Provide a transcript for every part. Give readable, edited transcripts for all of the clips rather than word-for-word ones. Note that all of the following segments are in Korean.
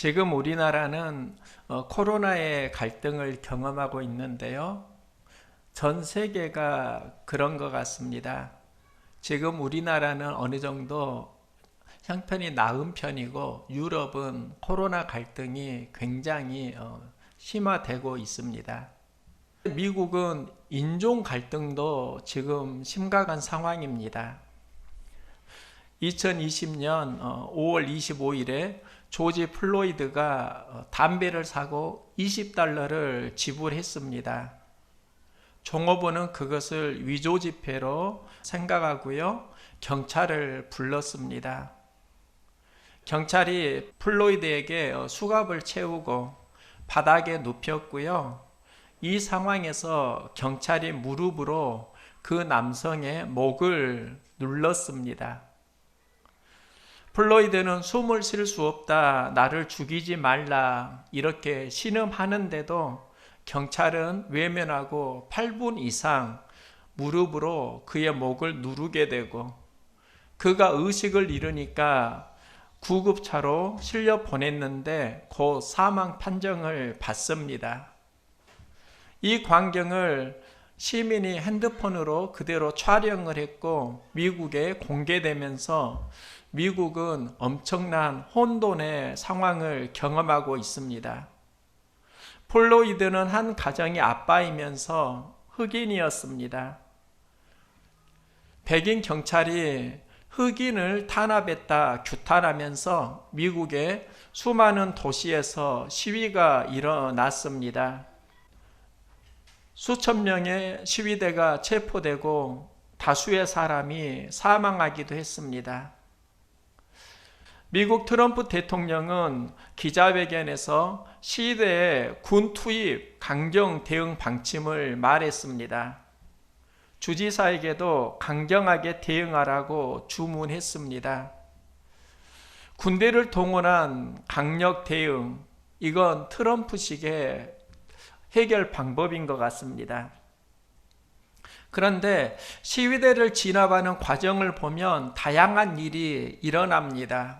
지금 우리나라는 코로나의 갈등을 경험하고 있는데요. 전 세계가 그런 것 같습니다. 지금 우리나라는 어느 정도 형편이 나은 편이고 유럽은 코로나 갈등이 굉장히 심화되고 있습니다. 미국은 인종 갈등도 지금 심각한 상황입니다. 2020년 5월 25일에 조지 플로이드가 담배를 사고 $20를 지불했습니다. 종업원은 그것을 위조 지폐로 생각하고요. 경찰을 불렀습니다. 경찰이 플로이드에게 수갑을 채우고 바닥에 눕혔고요. 이 상황에서 경찰이 무릎으로 그 남성의 목을 눌렀습니다. 플로이드는 숨을 쉴 수 없다, 나를 죽이지 말라 이렇게 신음하는데도 경찰은 외면하고 8분 이상 무릎으로 그의 목을 누르게 되고 그가 의식을 잃으니까 구급차로 실려 보냈는데 곧 사망 판정을 받습니다. 이 광경을 시민이 핸드폰으로 그대로 촬영을 했고 미국에 공개되면서 미국은 엄청난 혼돈의 상황을 경험하고 있습니다. 플로이드는 한 가정의 아빠이면서 흑인이었습니다. 백인 경찰이 흑인을 탄압했다 규탄하면서 미국의 수많은 도시에서 시위가 일어났습니다. 수천 명의 시위대가 체포되고 다수의 사람이 사망하기도 했습니다. 미국 트럼프 대통령은 기자회견에서 시위대의 군 투입 강경 대응 방침을 말했습니다. 주지사에게도 강경하게 대응하라고 주문했습니다. 군대를 동원한 강력 대응, 이건 트럼프식의 해결 방법인 것 같습니다. 그런데 시위대를 진압하는 과정을 보면 다양한 일이 일어납니다.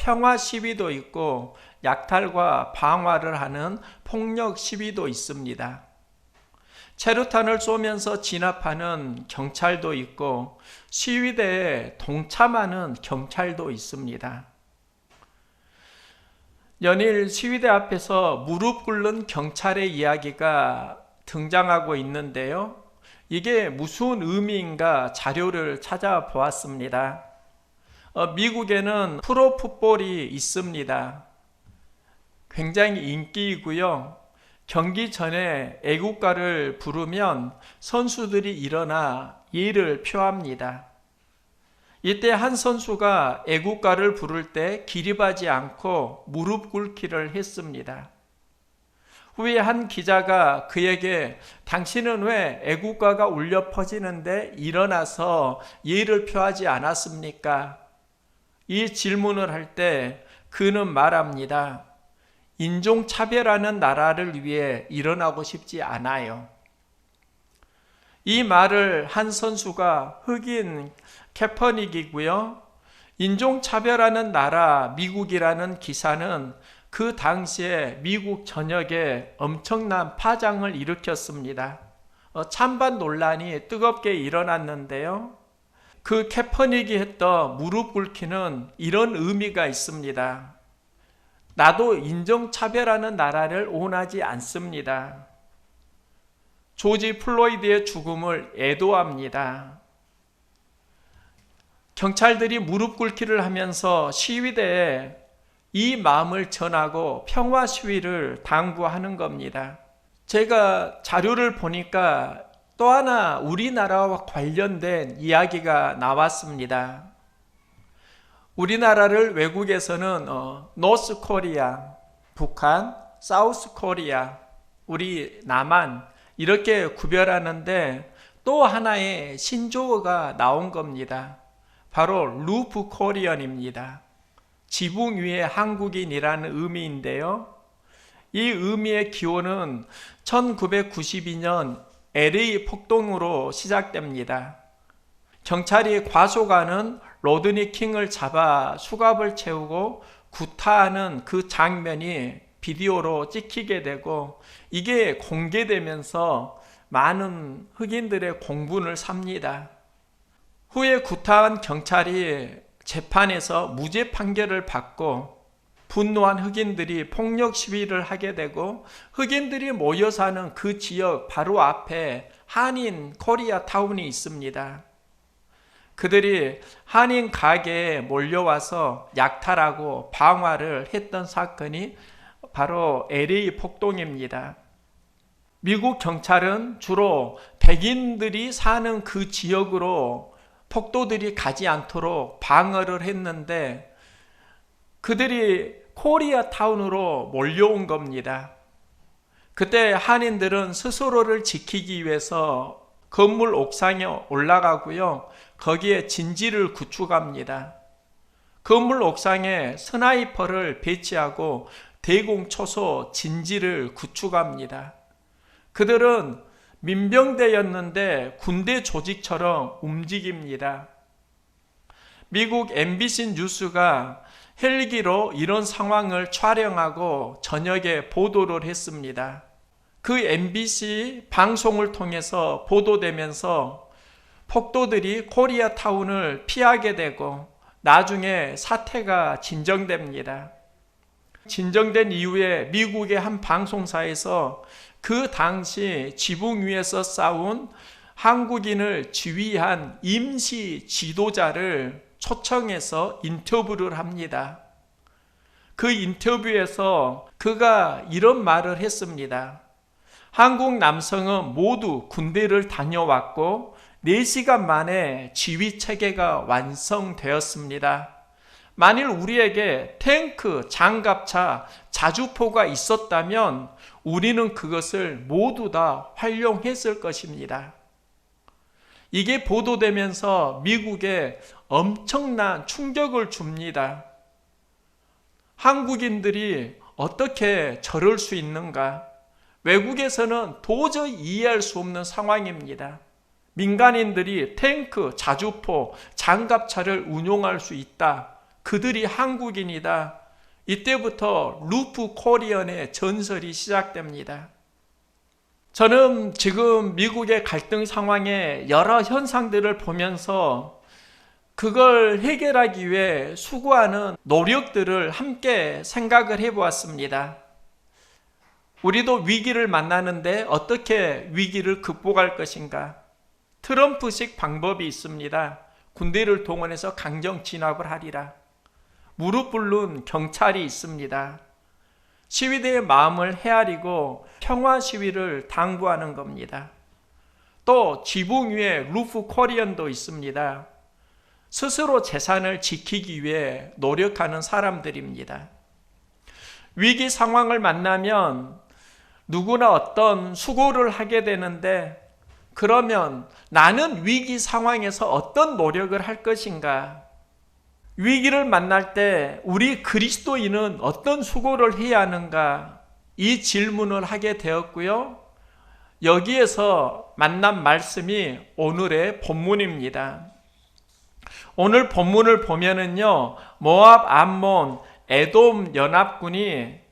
평화 시위도 있고 약탈과 방화를 하는 폭력 시위도 있습니다. 체류탄을 쏘면서 진압하는 경찰도 있고 시위대에 동참하는 경찰도 있습니다. 연일 시위대 앞에서 무릎 꿇는 경찰의 이야기가 등장하고 있는데요. 이게 무슨 의미인가 자료를 찾아보았습니다. 미국에는 프로풋볼이 있습니다. 굉장히 인기이고요. 경기 전에 애국가를 부르면 선수들이 일어나 예를 표합니다. 이때 한 선수가 애국가를 부를 때 기립하지 않고 무릎 꿇기를 했습니다. 후에 한 기자가 그에게 당신은 왜 애국가가 울려 퍼지는데 일어나서 예를 표하지 않았습니까? 이 질문을 할 때 그는 말합니다. 인종차별하는 나라를 위해 일어나고 싶지 않아요. 이 말을 한 선수가 흑인 캐퍼닉이고요. 인종차별하는 나라 미국이라는 기사는 그 당시에 미국 전역에 엄청난 파장을 일으켰습니다. 찬반 논란이 뜨겁게 일어났는데요. 그 캐퍼닉이 했던 무릎 꿇기는 이런 의미가 있습니다. 나도 인종차별하는 나라를 원하지 않습니다. 조지 플로이드의 죽음을 애도합니다. 경찰들이 무릎 꿇기를 하면서 시위대에 이 마음을 전하고 평화 시위를 당부하는 겁니다. 제가 자료를 보니까 또 하나 우리나라와 관련된 이야기가 나왔습니다. 우리나라를 외국에서는 노스 코리아, 북한, 사우스 코리아, 우리 남한 이렇게 구별하는데 또 하나의 신조어가 나온 겁니다. 바로 루프 코리언입니다. 지붕 위에 한국인이라는 의미인데요. 이 의미의 기원은 1992년 LA 폭동으로 시작됩니다. 경찰이 과속하는 로드니 킹을 잡아 수갑을 채우고 구타하는 그 장면이 비디오로 찍히게 되고 이게 공개되면서 많은 흑인들의 공분을 삽니다. 후에 구타한 경찰이 재판에서 무죄 판결을 받고 분노한 흑인들이 폭력 시위를 하게 되고 흑인들이 모여 사는 그 지역 바로 앞에 한인 코리아 타운이 있습니다. 그들이 한인 가게에 몰려와서 약탈하고 방화를 했던 사건이 바로 LA 폭동입니다. 미국 경찰은 주로 백인들이 사는 그 지역으로 폭도들이 가지 않도록 방어를 했는데 그들이 코리아 타운으로 몰려온 겁니다. 그때 한인들은 스스로를 지키기 위해서 건물 옥상에 올라가고요. 거기에 진지를 구축합니다. 건물 옥상에 스나이퍼를 배치하고 대공초소 진지를 구축합니다. 그들은 민병대였는데 군대 조직처럼 움직입니다. 미국 MBC 뉴스가 헬기로 이런 상황을 촬영하고 저녁에 보도를 했습니다. 그 MBC 방송을 통해서 보도되면서 폭도들이 코리아 타운을 피하게 되고 나중에 사태가 진정됩니다. 진정된 이후에 미국의 한 방송사에서 그 당시 지붕 위에서 싸운 한국인을 지휘한 임시 지도자를 초청해서 인터뷰를 합니다. 그 인터뷰에서 그가 이런 말을 했습니다. 한국 남성은 모두 군대를 다녀왔고 4시간 만에 지휘 체계가 완성되었습니다. 만일 우리에게 탱크, 장갑차, 자주포가 있었다면 우리는 그것을 모두 다 활용했을 것입니다. 이게 보도되면서 미국에 엄청난 충격을 줍니다. 한국인들이 어떻게 저럴 수 있는가? 외국에서는 도저히 이해할 수 없는 상황입니다. 민간인들이 탱크, 자주포, 장갑차를 운용할 수 있다. 그들이 한국인이다. 이때부터 루프 코리언의 전설이 시작됩니다. 저는 지금 미국의 갈등 상황의 여러 현상들을 보면서 그걸 해결하기 위해 수고하는 노력들을 함께 생각을 해보았습니다. 우리도 위기를 만나는데 어떻게 위기를 극복할 것인가? 트럼프식 방법이 있습니다. 군대를 동원해서 강경 진압을 하리라. 무릎 꿇는 경찰이 있습니다. 시위대의 마음을 헤아리고 평화 시위를 당부하는 겁니다. 또 지붕 위에 루프 코리언도 있습니다. 스스로 재산을 지키기 위해 노력하는 사람들입니다. 위기 상황을 만나면 누구나 어떤 수고를 하게 되는데 그러면 나는 위기 상황에서 어떤 노력을 할 것인가? 위기를 만날 때 우리 그리스도인은 어떤 수고를 해야 하는가? 이 질문을 하게 되었고요. 여기에서 만난 말씀이 오늘의 본문입니다. 오늘 본문을 보면은요, 모압, 암몬, 에돔 연합군이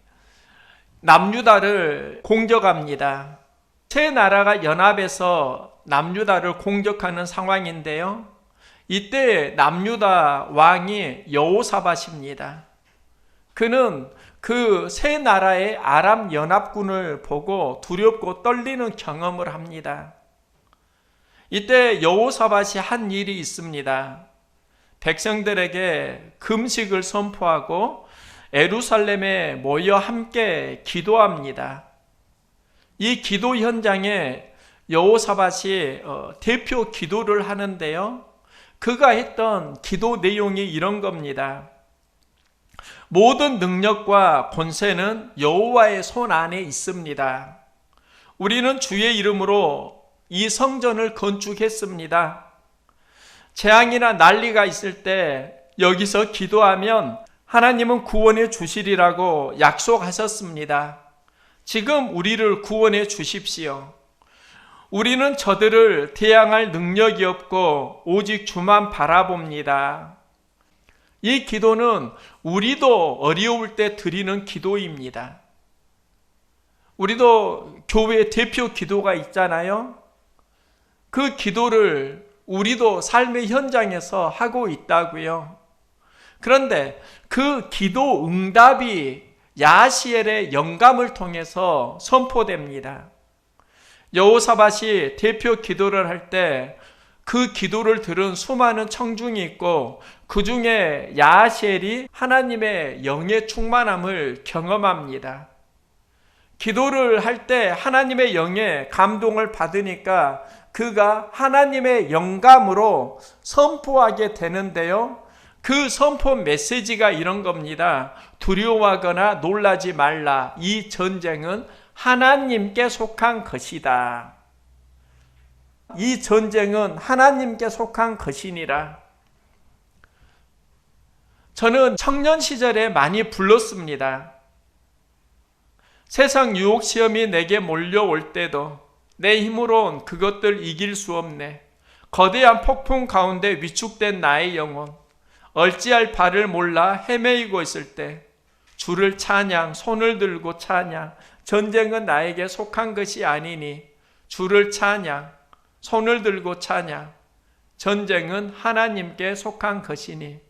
남유다를 공격합니다. 세 나라가 연합해서 남유다를 공격하는 상황인데요. 이때 남유다 왕이 여호사밧입니다. 그는 그 세 나라의 아람 연합군을 보고 두렵고 떨리는 경험을 합니다. 이때 여호사밧이 한 일이 있습니다. 백성들에게 금식을 선포하고 예루살렘에 모여 함께 기도합니다. 이 기도 현장에 여호사밧이 대표 기도를 하는데요. 그가 했던 기도 내용이 이런 겁니다. 모든 능력과 권세는 여호와의 손 안에 있습니다. 우리는 주의 이름으로 이 성전을 건축했습니다. 재앙이나 난리가 있을 때 여기서 기도하면 하나님은 구원해 주시리라고 약속하셨습니다. 지금 우리를 구원해 주십시오. 우리는 저들을 대항할 능력이 없고 오직 주만 바라봅니다. 이 기도는 우리도 어려울 때 드리는 기도입니다. 우리도 교회 대표 기도가 있잖아요. 그 기도를 우리도 삶의 현장에서 하고 있다고요. 그런데 그 기도 응답이 야시엘의 영감을 통해서 선포됩니다. 여호사밧이 대표 기도를 할 때 그 기도를 들은 수많은 청중이 있고 그 중에 야시엘이 하나님의 영의 충만함을 경험합니다. 기도를 할 때 하나님의 영의 감동을 받으니까 그가 하나님의 영감으로 선포하게 되는데요. 그 선포 메시지가 이런 겁니다. 두려워하거나 놀라지 말라. 이 전쟁은 하나님께 속한 것이다. 이 전쟁은 하나님께 속한 것이니라. 저는 청년 시절에 많이 불렀습니다. 세상 유혹 시험이 내게 몰려올 때도 내 힘으론 그것들 이길 수 없네. 거대한 폭풍 가운데 위축된 나의 영혼, 얼찌할 바를 몰라 헤매이고 있을 때 주를 찬양, 손을 들고 찬양. 전쟁은 나에게 속한 것이 아니니 주를 찬양, 손을 들고 찬양. 전쟁은 하나님께 속한 것이니.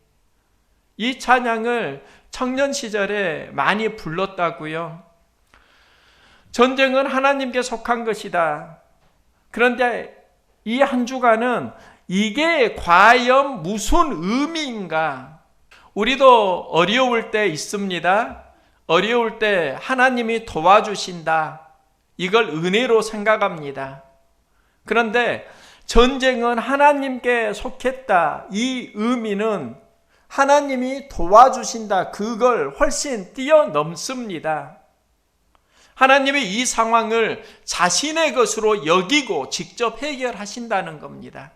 이 찬양을 청년 시절에 많이 불렀다고요. 전쟁은 하나님께 속한 것이다. 그런데 이 한 주간은 이게 과연 무슨 의미인가? 우리도 어려울 때 있습니다. 어려울 때 하나님이 도와주신다. 이걸 은혜로 생각합니다. 그런데 전쟁은 하나님께 속했다. 이 의미는 하나님이 도와주신다. 그걸 훨씬 뛰어넘습니다. 하나님이 이 상황을 자신의 것으로 여기고 직접 해결하신다는 겁니다.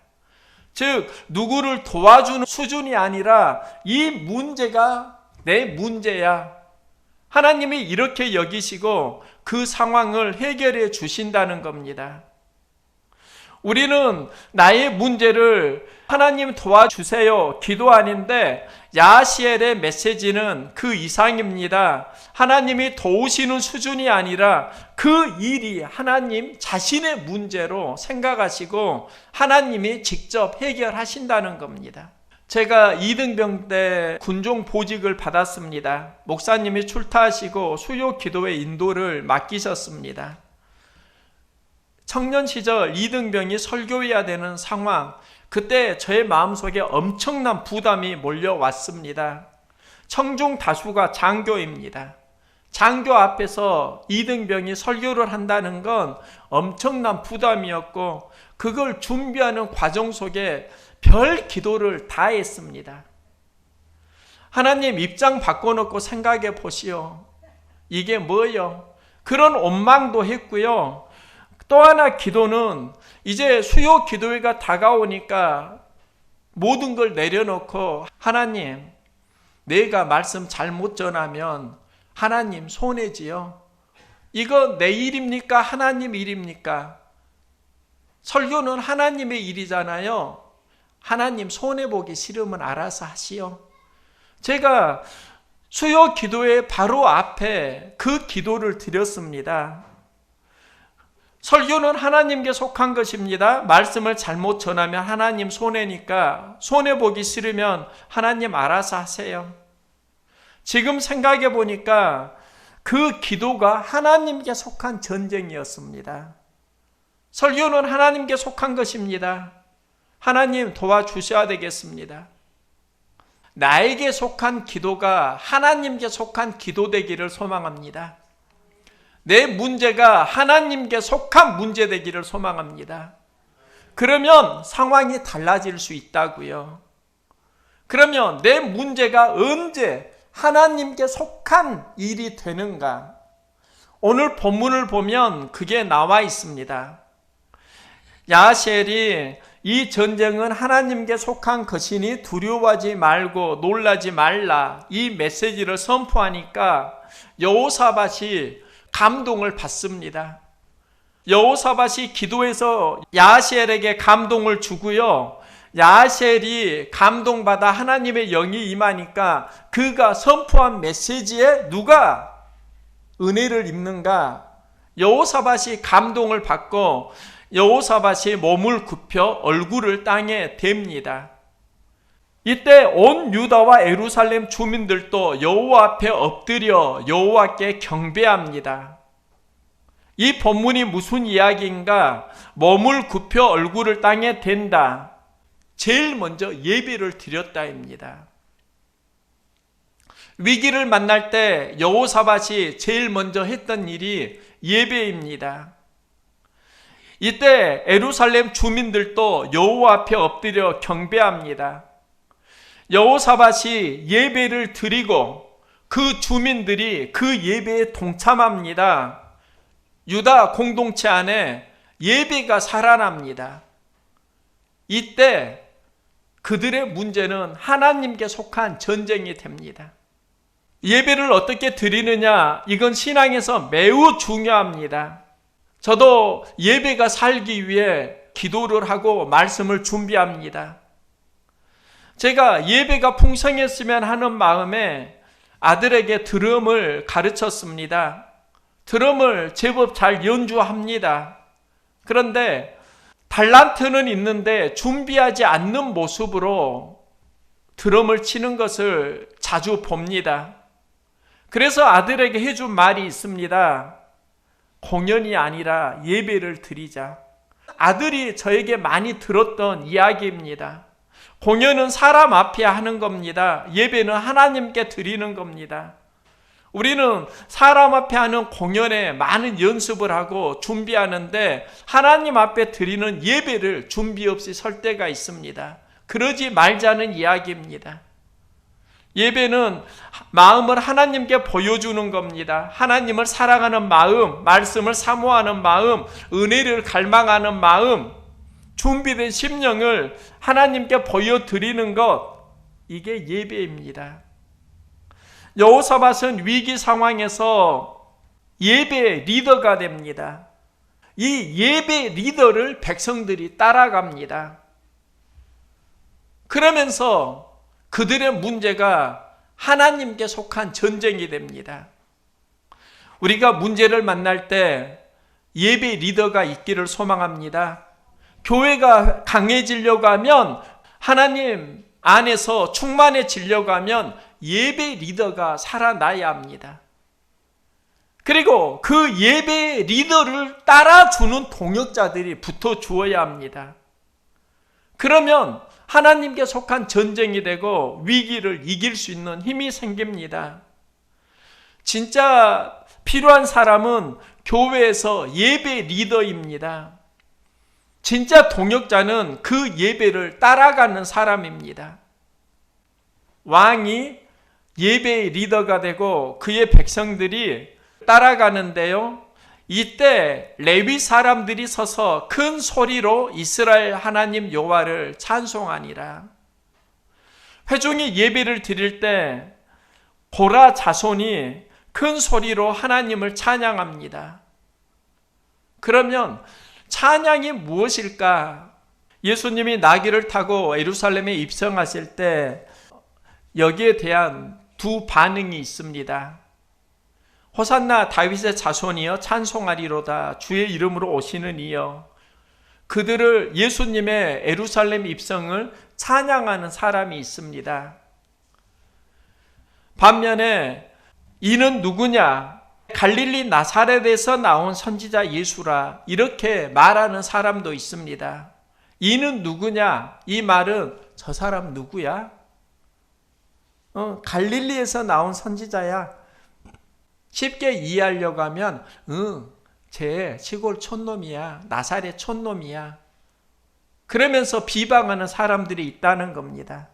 즉 누구를 도와주는 수준이 아니라 이 문제가 내 문제야. 하나님이 이렇게 여기시고 그 상황을 해결해 주신다는 겁니다. 우리는 나의 문제를 하나님 도와주세요 기도하는데 야시엘의 메시지는 그 이상입니다. 하나님이 도우시는 수준이 아니라 그 일이 하나님 자신의 문제로 생각하시고 하나님이 직접 해결하신다는 겁니다. 제가 이등병 때 군종 보직을 받았습니다. 목사님이 출타하시고 수요 기도의 인도를 맡기셨습니다. 청년 시절 이등병이 설교해야 되는 상황, 그때 저의 마음속에 엄청난 부담이 몰려왔습니다. 청중 다수가 장교입니다. 장교 앞에서 이등병이 설교를 한다는 건 엄청난 부담이었고 그걸 준비하는 과정 속에 별 기도를 다 했습니다. 하나님 입장 바꿔놓고 생각해 보시오. 이게 뭐요? 그런 원망도 했고요. 또 하나 기도는 이제 수요 기도회가 다가오니까 모든 걸 내려놓고 하나님, 내가 말씀 잘못 전하면 하나님 손해지요. 이거 내 일입니까? 하나님 일입니까? 설교는 하나님의 일이잖아요. 하나님 손해보기 싫으면 알아서 하시오. 제가 수요 기도회 바로 앞에 그 기도를 드렸습니다. 설교는 하나님께 속한 것입니다. 말씀을 잘못 전하면 하나님 손해니까 손해보기 싫으면 하나님 알아서 하세요. 지금 생각해 보니까 그 기도가 하나님께 속한 전쟁이었습니다. 설교는 하나님께 속한 것입니다. 하나님 도와주셔야 되겠습니다. 나에게 속한 기도가 하나님께 속한 기도 되기를 소망합니다. 내 문제가 하나님께 속한 문제 되기를 소망합니다. 그러면 상황이 달라질 수 있다고요. 그러면 내 문제가 언제 하나님께 속한 일이 되는가? 오늘 본문을 보면 그게 나와 있습니다. 야시엘이 이 전쟁은 하나님께 속한 것이니 두려워하지 말고 놀라지 말라 이 메시지를 선포하니까 여호사밧이 감동을 받습니다. 여호사밧이 기도해서 야시엘에게 감동을 주고요. 야셀이 감동받아 하나님의 영이 임하니까 그가 선포한 메시지에 누가 은혜를 입는가? 여호사밧이 감동을 받고 여호사밧이 몸을 굽혀 얼굴을 땅에 댑니다. 이때 온 유다와 예루살렘 주민들도 여호와 앞에 엎드려 여호와께 경배합니다. 이 본문이 무슨 이야기인가? 몸을 굽혀 얼굴을 땅에 댄다. 제일 먼저 예배를 드렸다입니다. 위기를 만날 때 여호사밧이 제일 먼저 했던 일이 예배입니다. 이때 예루살렘 주민들도 여호와 앞에 엎드려 경배합니다. 여호사밧이 예배를 드리고 그 주민들이 그 예배에 동참합니다. 유다 공동체 안에 예배가 살아납니다. 이때 그들의 문제는 하나님께 속한 전쟁이 됩니다. 예배를 어떻게 드리느냐, 이건 신앙에서 매우 중요합니다. 저도 예배가 살기 위해 기도를 하고 말씀을 준비합니다. 제가 예배가 풍성했으면 하는 마음에 아들에게 드럼을 가르쳤습니다. 드럼을 제법 잘 연주합니다. 그런데 달란트는 있는데 준비하지 않는 모습으로 드럼을 치는 것을 자주 봅니다. 그래서 아들에게 해준 말이 있습니다. 공연이 아니라 예배를 드리자. 아들이 저에게 많이 들었던 이야기입니다. 공연은 사람 앞에 하는 겁니다. 예배는 하나님께 드리는 겁니다. 우리는 사람 앞에 하는 공연에 많은 연습을 하고 준비하는데 하나님 앞에 드리는 예배를 준비 없이 설 때가 있습니다. 그러지 말자는 이야기입니다. 예배는 마음을 하나님께 보여주는 겁니다. 하나님을 사랑하는 마음, 말씀을 사모하는 마음, 은혜를 갈망하는 마음, 준비된 심령을 하나님께 보여드리는 것, 이게 예배입니다. 여호사밧은 위기 상황에서 예배 리더가 됩니다. 이 예배 리더를 백성들이 따라갑니다. 그러면서 그들의 문제가 하나님께 속한 전쟁이 됩니다. 우리가 문제를 만날 때 예배 리더가 있기를 소망합니다. 교회가 강해지려고 하면, 하나님 안에서 충만해지려고 하면 예배 리더가 살아나야 합니다. 그리고 그 예배 리더를 따라주는 동역자들이 붙어 주어야 합니다. 그러면 하나님께 속한 전쟁이 되고 위기를 이길 수 있는 힘이 생깁니다. 진짜 필요한 사람은 교회에서 예배 리더입니다. 진짜 동역자는 그 예배를 따라가는 사람입니다. 왕이 예배의 리더가 되고 그의 백성들이 따라가는데요. 이때 레위 사람들이 서서 큰 소리로 이스라엘 하나님 여호와를 찬송하니라. 회중이 예배를 드릴 때 고라 자손이 큰 소리로 하나님을 찬양합니다. 그러면 찬양이 무엇일까? 예수님이 나귀를 타고 예루살렘에 입성하실 때 여기에 대한 두 반응이 있습니다. 호산나 다윗의 자손이여 찬송하리로다, 주의 이름으로 오시는 이여. 그들을 예수님의 예루살렘 입성을 찬양하는 사람이 있습니다. 반면에 이는 누구냐? 갈릴리 나사렛에서 나온 선지자 예수라, 이렇게 말하는 사람도 있습니다. 이는 누구냐? 이 말은 저 사람 누구야? 갈릴리에서 나온 선지자야. 쉽게 이해하려고 하면 쟤 시골 촌놈이야, 나사렛 촌놈이야, 그러면서 비방하는 사람들이 있다는 겁니다.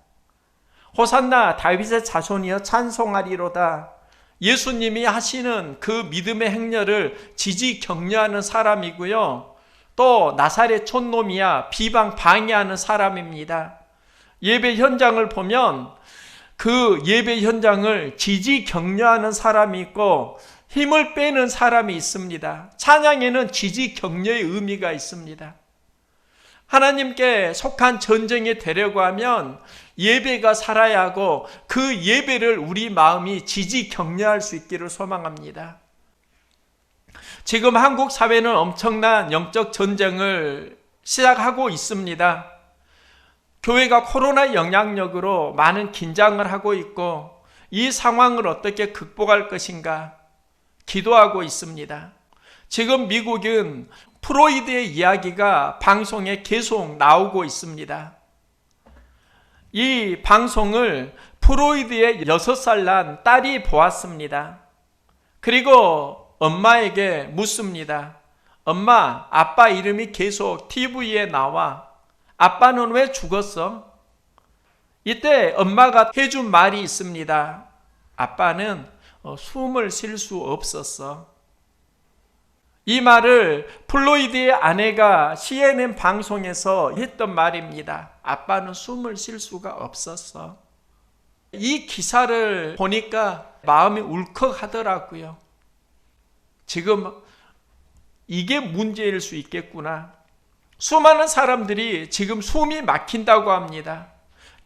호산나 다윗의 자손이여 찬송하리로다. 예수님이 하시는 그 믿음의 행렬을 지지 격려하는 사람이고요. 또 나사렛 촌놈이야, 비방 방해하는 사람입니다. 예배 현장을 보면 그 예배 현장을 지지 격려하는 사람이 있고 힘을 빼는 사람이 있습니다. 찬양에는 지지 격려의 의미가 있습니다. 하나님께 속한 전쟁에 되려고 하면 예배가 살아야 하고 그 예배를 우리 마음이 지지 격려할 수 있기를 소망합니다. 지금 한국 사회는 엄청난 영적 전쟁을 시작하고 있습니다. 교회가 코로나 영향력으로 많은 긴장을 하고 있고 이 상황을 어떻게 극복할 것인가 기도하고 있습니다. 지금 미국은 프로이드의 이야기가 방송에 계속 나오고 있습니다. 이 방송을 프로이드의 6살 난 딸이 보았습니다. 그리고 엄마에게 묻습니다. 엄마, 아빠 이름이 계속 TV에 나와. 아빠는 왜 죽었어? 이때 엄마가 해준 말이 있습니다. 아빠는 숨을 쉴 수 없었어. 이 말을 플로이드의 아내가 CNN 방송에서 했던 말입니다. 아빠는 숨을 쉴 수가 없었어. 이 기사를 보니까 마음이 울컥하더라고요. 지금 이게 문제일 수 있겠구나. 수많은 사람들이 지금 숨이 막힌다고 합니다.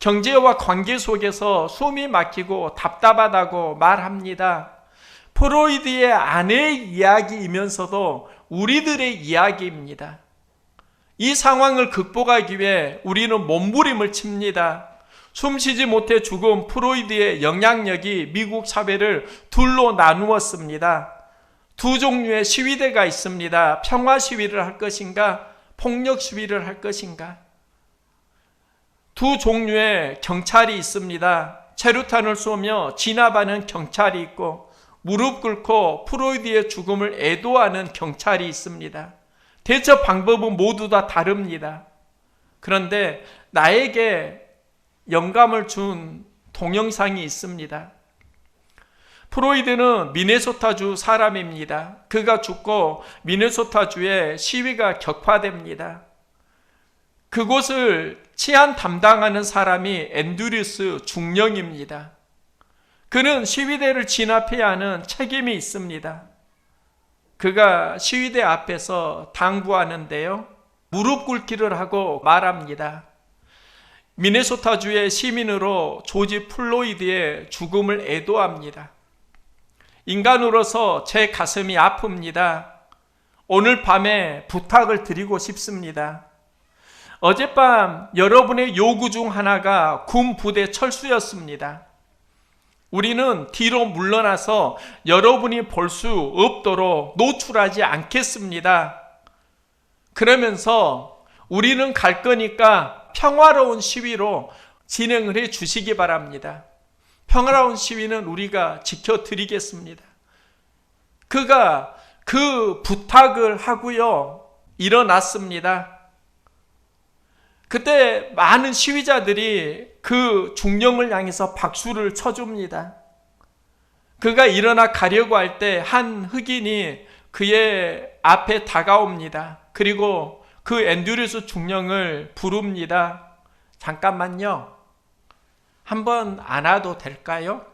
경제와 관계 속에서 숨이 막히고 답답하다고 말합니다. 프로이드의 아내의 이야기이면서도 우리들의 이야기입니다. 이 상황을 극복하기 위해 우리는 몸부림을 칩니다. 숨쉬지 못해 죽은 프로이드의 영향력이 미국 사회를 둘로 나누었습니다. 두 종류의 시위대가 있습니다. 평화 시위를 할 것인가, 폭력 시위를 할 것인가. 두 종류의 경찰이 있습니다. 체류탄을 쏘며 진압하는 경찰이 있고 무릎 꿇고 프로이드의 죽음을 애도하는 경찰이 있습니다. 대처 방법은 모두 다 다릅니다. 그런데 나에게 영감을 준 동영상이 있습니다. 프로이드는 미네소타주 사람입니다. 그가 죽고 미네소타주에 시위가 격화됩니다. 그곳을 치안 담당하는 사람이 앤드류스 중령입니다. 그는 시위대를 진압해야 하는 책임이 있습니다. 그가 시위대 앞에서 당부하는데요. 무릎 꿇기를 하고 말합니다. 미네소타주의 시민으로 조지 플로이드의 죽음을 애도합니다. 인간으로서 제 가슴이 아픕니다. 오늘 밤에 부탁을 드리고 싶습니다. 어젯밤 여러분의 요구 중 하나가 군 부대 철수였습니다. 우리는 뒤로 물러나서 여러분이 볼 수 없도록 노출하지 않겠습니다. 그러면서 우리는 갈 거니까 평화로운 시위로 진행을 해 주시기 바랍니다. 평화로운 시위는 우리가 지켜드리겠습니다. 그가 그 부탁을 하고요. 일어났습니다. 그때 많은 시위자들이 그 중령을 향해서 박수를 쳐줍니다. 그가 일어나 가려고 할 때 한 흑인이 그의 앞에 다가옵니다. 그리고 그 앤드류스 중령을 부릅니다. 잠깐만요. 한번 안아도 될까요?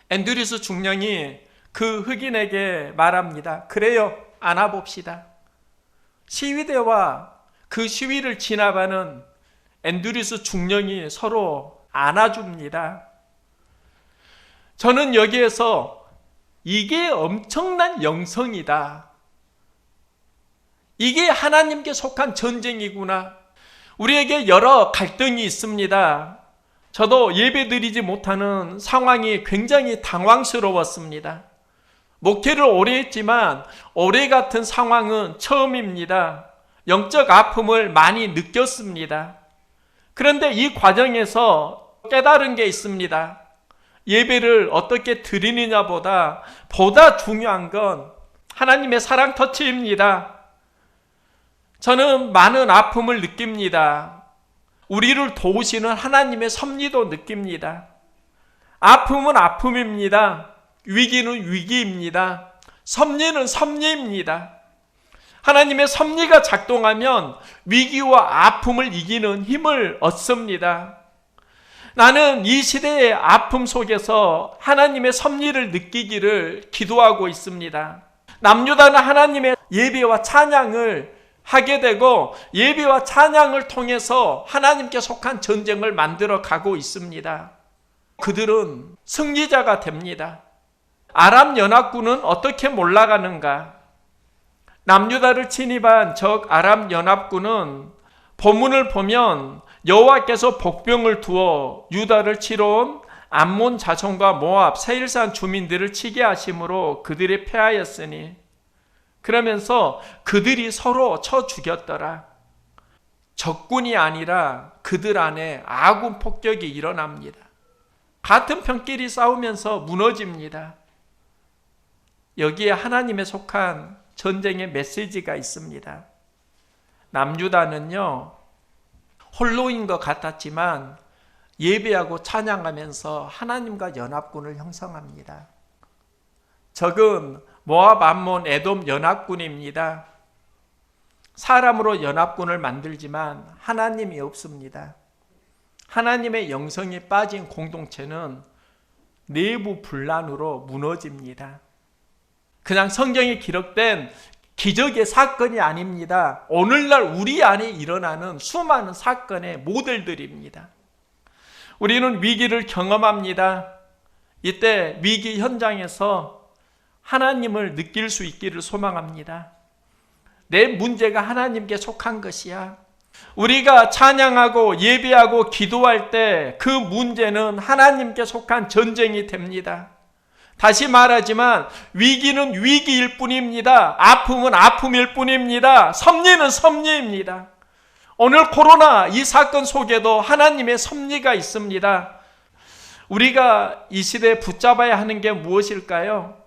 앤드류스 중령이 그 흑인에게 말합니다. 그래요, 안아봅시다. 시위대와 그 시위를 진압하는 앤드류스 중령이 서로 안아줍니다. 저는 여기에서 이게 엄청난 영성이다. 이게 하나님께 속한 전쟁이구나. 우리에게 여러 갈등이 있습니다. 저도 예배드리지 못하는 상황이 굉장히 당황스러웠습니다. 목회를 오래 했지만 올해 같은 상황은 처음입니다. 영적 아픔을 많이 느꼈습니다. 그런데 이 과정에서 깨달은 게 있습니다. 예배를 어떻게 드리느냐보다 보다 중요한 건 하나님의 사랑 터치입니다. 저는 많은 아픔을 느낍니다. 우리를 도우시는 하나님의 섭리도 느낍니다. 아픔은 아픔입니다. 위기는 위기입니다. 섭리는 섭리입니다. 하나님의 섭리가 작동하면 위기와 아픔을 이기는 힘을 얻습니다. 나는 이 시대의 아픔 속에서 하나님의 섭리를 느끼기를 기도하고 있습니다. 남유다는 하나님의 예배와 찬양을 하게 되고 예배와 찬양을 통해서 하나님께 속한 전쟁을 만들어 가고 있습니다. 그들은 승리자가 됩니다. 아람 연합군은 어떻게 몰락하는가? 남유다를 침입한 적 아람 연합군은 본문을 보면 여호와께서 복병을 두어 유다를 치러 온 암몬 자손과 모압 세일산 주민들을 치게 하심으로 그들이 패하였으니, 그러면서 그들이 서로 쳐 죽였더라. 적군이 아니라 그들 안에 아군 폭격이 일어납니다. 같은 편끼리 싸우면서 무너집니다. 여기에 하나님에 속한 전쟁의 메시지가 있습니다. 남유다는요, 홀로인 것 같았지만 예배하고 찬양하면서 하나님과 연합군을 형성합니다. 적은 모압, 암몬, 에돔 연합군입니다. 사람으로 연합군을 만들지만 하나님이 없습니다. 하나님의 영성이 빠진 공동체는 내부 분란으로 무너집니다. 그냥 성경에 기록된 기적의 사건이 아닙니다. 오늘날 우리 안에 일어나는 수많은 사건의 모델들입니다. 우리는 위기를 경험합니다. 이때 위기 현장에서 하나님을 느낄 수 있기를 소망합니다. 내 문제가 하나님께 속한 것이야. 우리가 찬양하고 예배하고 기도할 때 그 문제는 하나님께 속한 전쟁이 됩니다. 다시 말하지만 위기는 위기일 뿐입니다. 아픔은 아픔일 뿐입니다. 섭리는 섭리입니다. 오늘 코로나 이 사건 속에도 하나님의 섭리가 있습니다. 우리가 이 시대에 붙잡아야 하는 게 무엇일까요?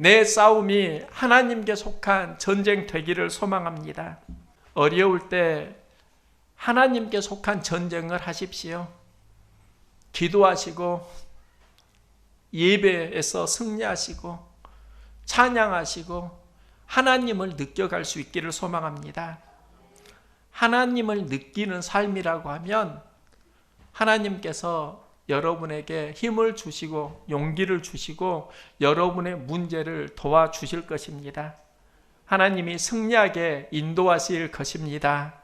내 싸움이 하나님께 속한 전쟁 되기를 소망합니다. 어려울 때 하나님께 속한 전쟁을 하십시오. 기도하시고 예배에서 승리하시고 찬양하시고 하나님을 느껴갈 수 있기를 소망합니다. 하나님을 느끼는 삶이라고 하면 하나님께서 여러분에게 힘을 주시고 용기를 주시고 여러분의 문제를 도와주실 것입니다. 하나님이 승리하게 인도하실 것입니다.